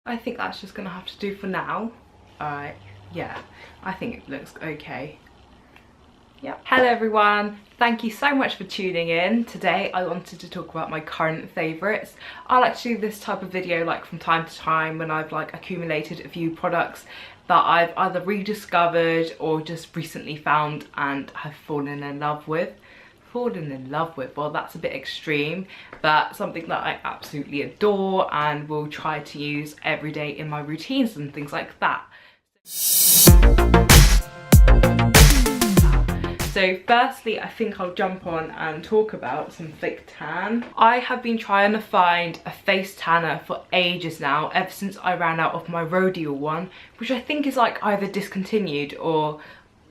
I think that's just gonna have to do for now. Alright, yeah, I think it looks okay. Yep. Hello everyone, thank you so much for tuning in. Today I wanted to talk about my current favourites. I like to do this type of video like from time to time when I've like accumulated a few products that I've either rediscovered or just recently found and have fallen in love with. Well, that's a bit extreme, but something that I absolutely adore and will try to use every day in my routines and things like that. So firstly, I think I'll jump on and talk about some fake tan. I have been trying to find a face tanner for ages now, ever since I ran out of my Rhodial one, which I think is like either discontinued or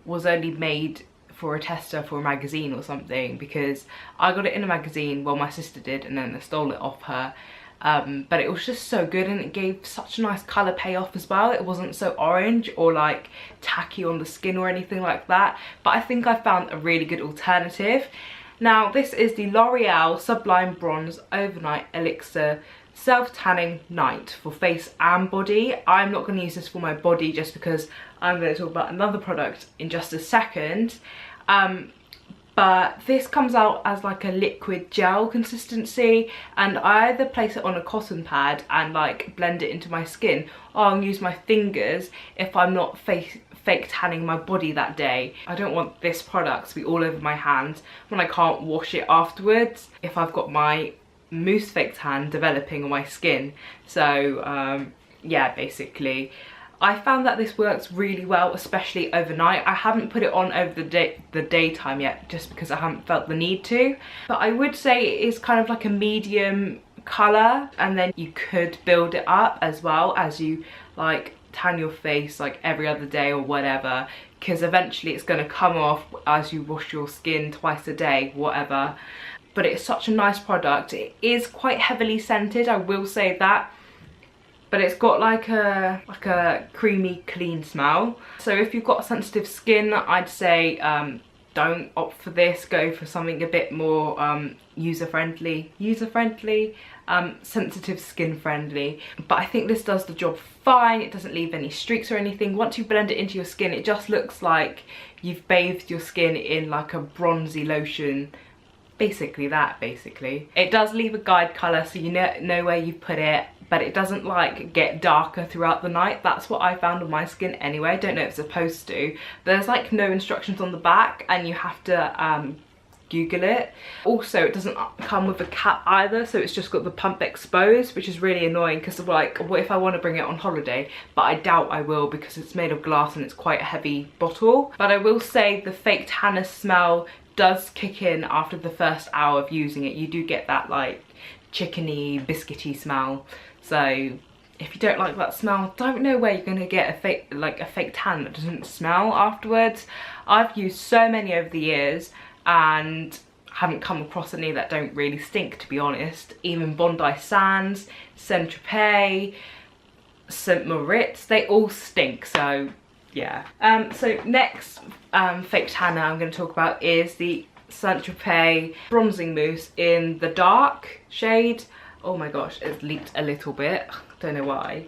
was only made for a tester for a magazine or something, because I got it in a magazine, well my sister did, and then I stole it off her. But it was just so good and it gave such a nice colour payoff as well. It wasn't so orange or like tacky on the skin or anything like that, but I think I found a really good alternative. Now this is the L'Oreal Sublime Bronze Overnight Elixir Self-Tanning Night for face and body. I'm not going to use this for my body just because I'm going to talk about another product in just a second. But this comes out as like a liquid gel consistency, and I either place it on a cotton pad and like blend it into my skin, or I'll use my fingers if I'm not fake tanning my body that day. I don't want this product to be all over my hands when I can't wash it afterwards if I've got my Mousse fake tan developing on my skin. So yeah, basically I found that this works really well, especially overnight. I haven't put it on over the daytime yet, just because I haven't felt the need to. But I would say it is kind of like a medium colour, and then you could build it up as well as you like tan your face like every other day or whatever, because eventually it's going to come off as you wash your skin twice a day, whatever. But it's such a nice product. It is quite heavily scented, I will say that. But it's got like a creamy clean smell. So if you've got sensitive skin, I'd say don't opt for this. Go for something a bit more user-friendly, sensitive skin friendly. But I think this does the job fine. It doesn't leave any streaks or anything. Once you blend it into your skin, it just looks like you've bathed your skin in like a bronzy lotion. Basically that, basically. It does leave a guide colour, so you know where you put it, but it doesn't like get darker throughout the night. That's what I found on my skin anyway. I don't know if it's supposed to, but there's like no instructions on the back and you have to Google it. Also, it doesn't come with a cap either, so it's just got the pump exposed, which is really annoying because like, what if I want to bring it on holiday? But I doubt I will because it's made of glass and it's quite a heavy bottle. But I will say the fake tanner smell does kick in after the first hour of using it. You do get that like chickeny, biscuity smell. So if you don't like that smell, don't know where you're gonna get a fake tan that doesn't smell afterwards. I've used so many over the years and haven't come across any that don't really stink, to be honest. Even Bondi Sands, St.Tropez, St. Moritz, they all stink, so yeah. So next fake tanner I'm going to talk about is the St.Tropez Bronzing Mousse in the dark shade. Oh my gosh, it's leaked a little bit. Don't know why.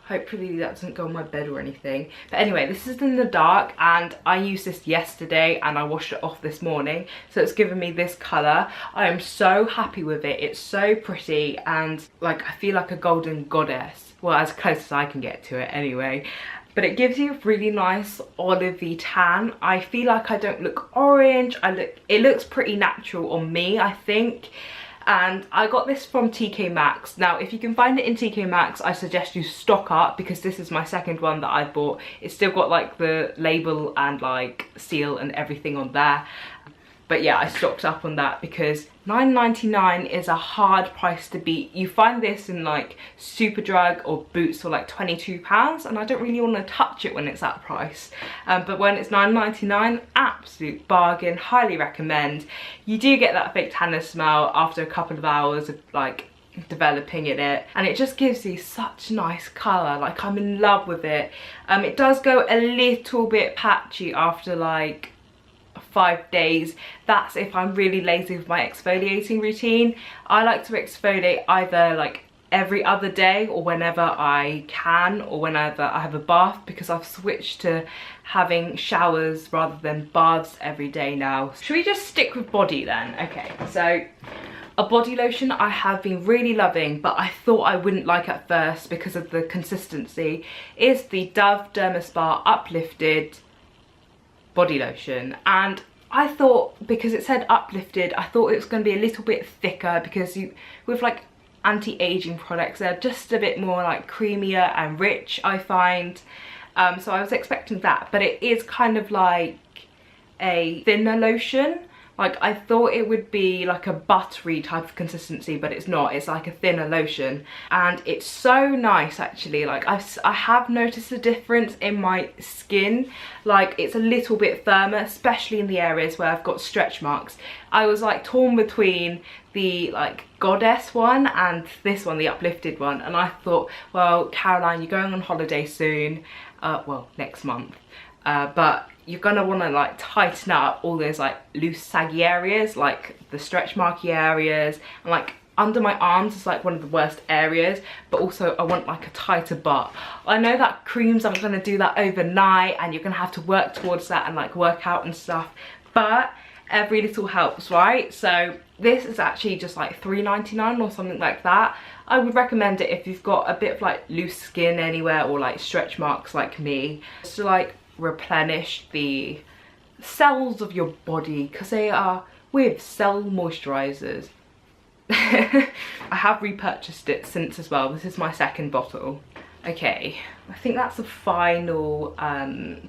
Hopefully that doesn't go on my bed or anything. But anyway, this is in the dark and I used this yesterday and I washed it off this morning. So it's given me this colour. I am so happy with it. It's so pretty and like I feel like a golden goddess. Well, as close as I can get to it anyway. But it gives you a really nice olivey tan. I feel like I don't look orange. It looks pretty natural on me, I think. And I got this from TK Maxx. Now, if you can find it in TK Maxx, I suggest you stock up because this is my second one that I bought. It's still got like the label and like seal and everything on there. But yeah, I stocked up on that because £9.99 is a hard price to beat. You find this in like Superdrug or Boots for like £22, and I don't really want to touch it when it's that price. But when it's £9.99, absolute bargain, highly recommend. You do get that fake tanner smell after a couple of hours of like developing in it, and it just gives you such nice colour. Like, I'm in love with it. It does go a little bit patchy after like 5 days. That's if I'm really lazy with my exfoliating routine. I like to exfoliate either like every other day or whenever I can, or whenever I have a bath, because I've switched to having showers rather than baths every day now. Should we just stick with body then? Okay, so a body lotion I have been really loving, but I thought I wouldn't like at first because of the consistency, is the Dove Derma Uplifted body lotion. And I thought, because it said uplifted, I thought it was going to be a little bit thicker, because with like anti-aging products, they're just a bit more like creamier and rich, I find. So I was expecting that, but it is kind of like a thinner lotion. Like, I thought it would be like a buttery type of consistency, but it's not. It's like a thinner lotion, and it's so nice actually. Like, I have noticed a difference in my skin. Like, it's a little bit firmer, especially in the areas where I've got stretch marks. I was like torn between the like Goddess one and this one, the Uplifted one, and I thought, well, Caroline, you're going on holiday soon, well, next month, but you're gonna want to like tighten up all those like loose saggy areas, like the stretch marky areas, and like under my arms is like one of the worst areas, but also I want like a tighter butt. I know that creams aren't gonna do that overnight, and you're gonna have to work towards that and like work out and stuff, but every little helps, right? So this is actually just like $3.99 or something like that. I would recommend it if you've got a bit of like loose skin anywhere, or like stretch marks like me, just to like replenish the cells of your body, because they are with cell moisturizers. I have repurchased it since as well. This is my second bottle. Okay, I think that's the final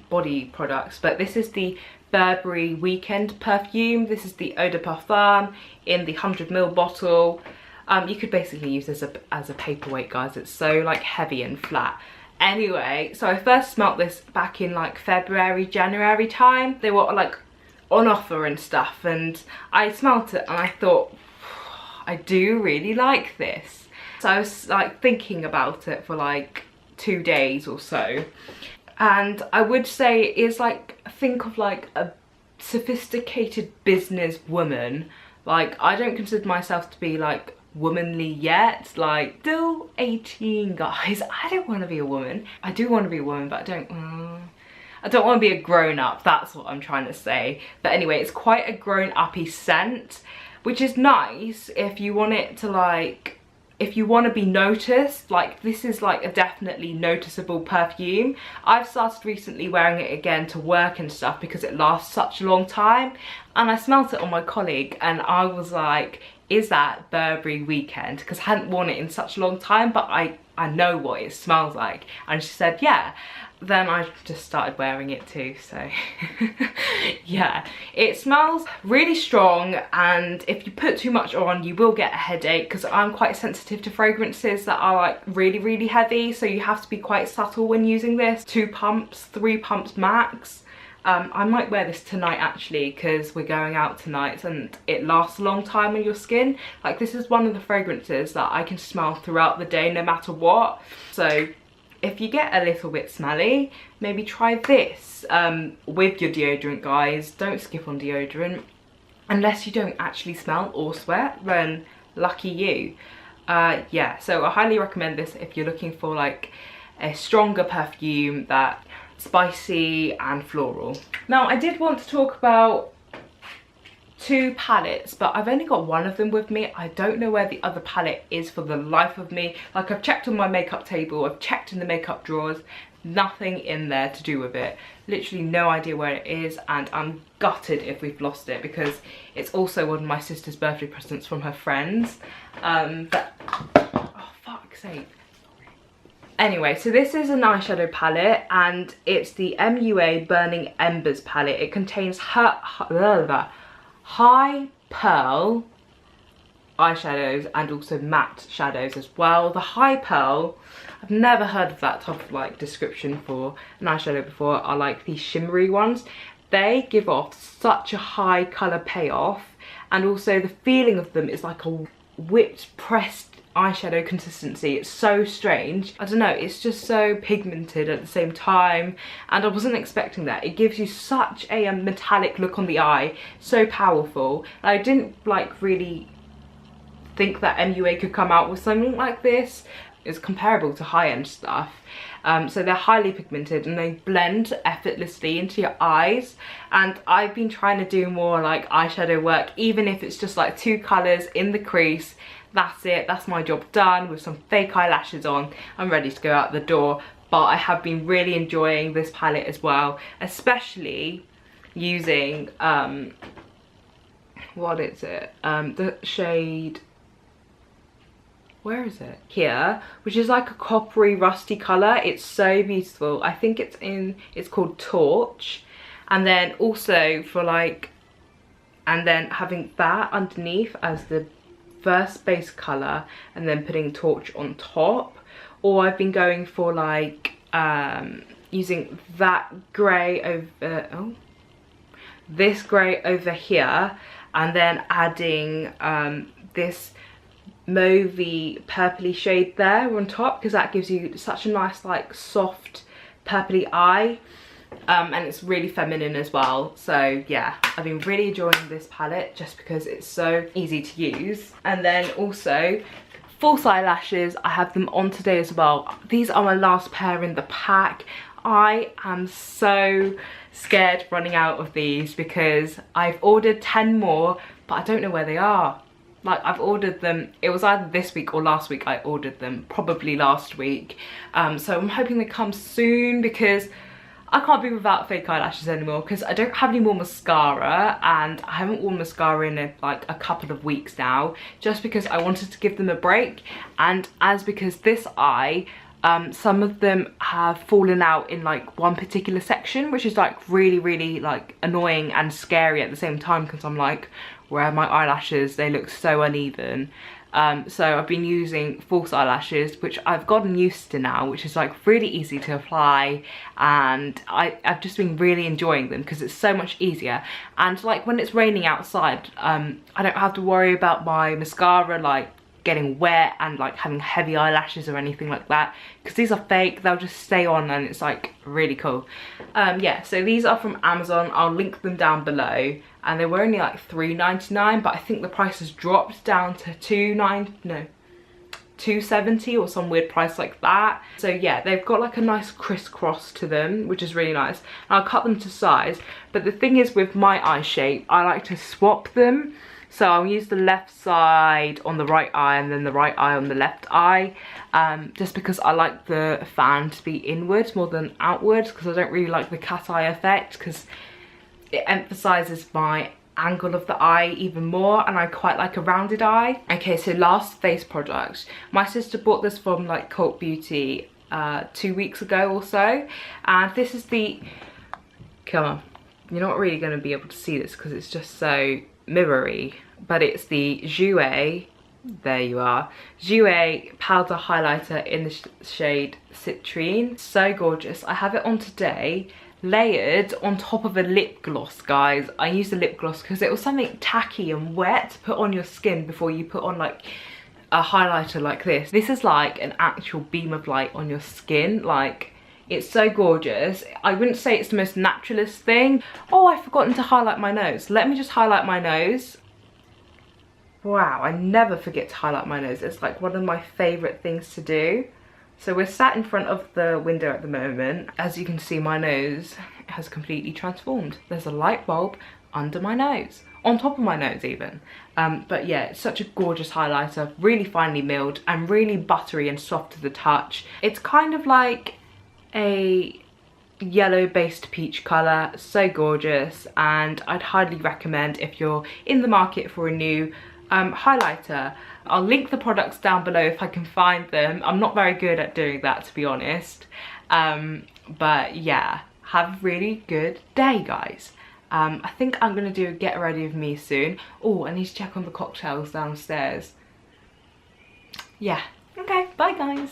body products, but this is the Burberry Weekend perfume. This is the Eau de Parfum in the 100ml bottle. You could basically use this as a paperweight, guys. It's so like heavy and flat. Anyway, so I first smelt this back in like February, January time. They were like on offer and stuff, and I smelt it and I thought, I do really like this. So I was like thinking about it for like 2 days or so, and I would say it is like, think of like a sophisticated business woman. Like, I don't consider myself to be like womanly yet, like still 18, guys. I don't want to be a woman. I do want to be a woman, but I don't want to be a grown-up. That's what I'm trying to say. But anyway, it's quite a grown-uppy scent, which is nice if you want it to like, if you want to be noticed. Like, this is like a definitely noticeable perfume. I've started recently wearing it again to work and stuff because it lasts such a long time, and I smelt it on my colleague and I was like, is that Burberry Weekend? Because I hadn't worn it in such a long time, but I know what it smells like. And she said, yeah. Then I just started wearing it too, so yeah. It smells really strong, and if you put too much on, you will get a headache, because I'm quite sensitive to fragrances that are like really, really heavy, so you have to be quite subtle when using this. 2 pumps, 3 pumps max. I might wear this tonight actually, because we're going out tonight and it lasts a long time on your skin. Like, this is one of the fragrances that I can smell throughout the day no matter what. So if you get a little bit smelly, maybe try this with your deodorant, guys. Don't skip on deodorant. Unless you don't actually smell or sweat, then lucky you. Yeah, so I highly recommend this if you're looking for like a stronger perfume that spicy and floral. Now, I did want to talk about 2 palettes, but I've only got one of them with me. I don't know where the other palette is for the life of me. Like, I've checked on my makeup table, I've checked in the makeup drawers, nothing in there to do with it. Literally no idea where it is, and I'm gutted if we've lost it, because it's also one of my sister's birthday presents from her friends. But oh, fuck's sake. Anyway, so this is an eyeshadow palette, and it's the MUA Burning Embers palette. It contains high pearl eyeshadows and also matte shadows as well. The high pearl, I've never heard of that type of like description for an eyeshadow before. I like these shimmery ones. They give off such a high colour payoff, and also the feeling of them is like a whipped pressed eyeshadow consistency. It's so strange. I don't know, it's just so pigmented at the same time, and I wasn't expecting that. It gives you such a metallic look on the eye, so powerful. I didn't like really think that MUA could come out with something like this. It's comparable to high-end stuff. So they're highly pigmented and they blend effortlessly into your eyes. And I've been trying to do more like eyeshadow work, even if it's just like 2 colours in the crease. That's it, that's my job done. With some fake eyelashes on, I'm ready to go out the door. But I have been really enjoying this palette as well, especially using what is it, the shade, where is it, here, which is like a coppery rusty color. It's so beautiful. I think it's called Torch. And then also for like, and then having that underneath as the first base color and then putting Torch on top. Or I've been going for like using that grey over, this grey over here, and then adding this mauvey purpley shade there on top, because that gives you such a nice like soft purpley eye, and it's really feminine as well. So yeah, I've been really enjoying this palette just because it's so easy to use. And then also false eyelashes, I have them on today as well. These are my last pair in the pack. I am so scared running out of these because I've ordered 10 more, but I don't know where they are. Like, I've ordered them, it was either this week or last week I ordered them, probably last week. So I'm hoping they come soon because I can't be without fake eyelashes anymore, because I don't have any more mascara and I haven't worn mascara in like a couple of weeks now, just because I wanted to give them a break. And as because this eye, some of them have fallen out in like one particular section, which is like really like annoying and scary at the same time, because I'm like, where are my eyelashes? They look so uneven. So I've been using false eyelashes, which I've gotten used to now, which is like really easy to apply, and I've just been really enjoying them because it's so much easier. And like when it's raining outside, I don't have to worry about my mascara like getting wet and like having heavy eyelashes or anything like that, because these are fake. They'll just stay on and it's like really cool. Yeah, so these are from Amazon. I'll link them down below, and they were only like $3.99, but I think the price has dropped down to $2.70 or some weird price like that. So yeah, they've got like a nice crisscross to them, which is really nice. And I'll cut them to size, but the thing is with my eye shape, I like to swap them. So I'll use the left side on the right eye and then the right eye on the left eye, just because I like the fan to be inwards more than outwards, because I don't really like the cat eye effect, because it emphasises my angle of the eye even more, and I quite like a rounded eye. Okay, so last face product. My sister bought this from like Cult Beauty 2 weeks ago or so, and this is the, come on, you're not really going to be able to see this because it's just so mirrory, but it's the Jouer, there you are, Jouer powder highlighter in the shade Citrine. So gorgeous. I have it on today, layered on top of a lip gloss, guys. I used the lip gloss because it was something tacky and wet to put on your skin before you put on like a highlighter like this. This is like an actual beam of light on your skin. Like, it's so gorgeous. I wouldn't say it's the most naturalist thing. Oh, I've forgotten to highlight my nose. Let me just highlight my nose. Wow, I never forget to highlight my nose. It's like one of my favourite things to do. So we're sat in front of the window at the moment. As you can see, my nose has completely transformed. There's a light bulb under my nose, on top of my nose even. But yeah, it's such a gorgeous highlighter, really finely milled and really buttery and soft to the touch. It's kind of like a yellow based peach colour, so gorgeous, and I'd highly recommend if you're in the market for a new highlighter. I'll link the products down below if I can find them. I'm not very good at doing that, to be honest, but yeah, have a really good day, guys. I think I'm gonna do a get ready with me soon. Oh, I need to check on the cocktails downstairs. Yeah, okay, bye guys.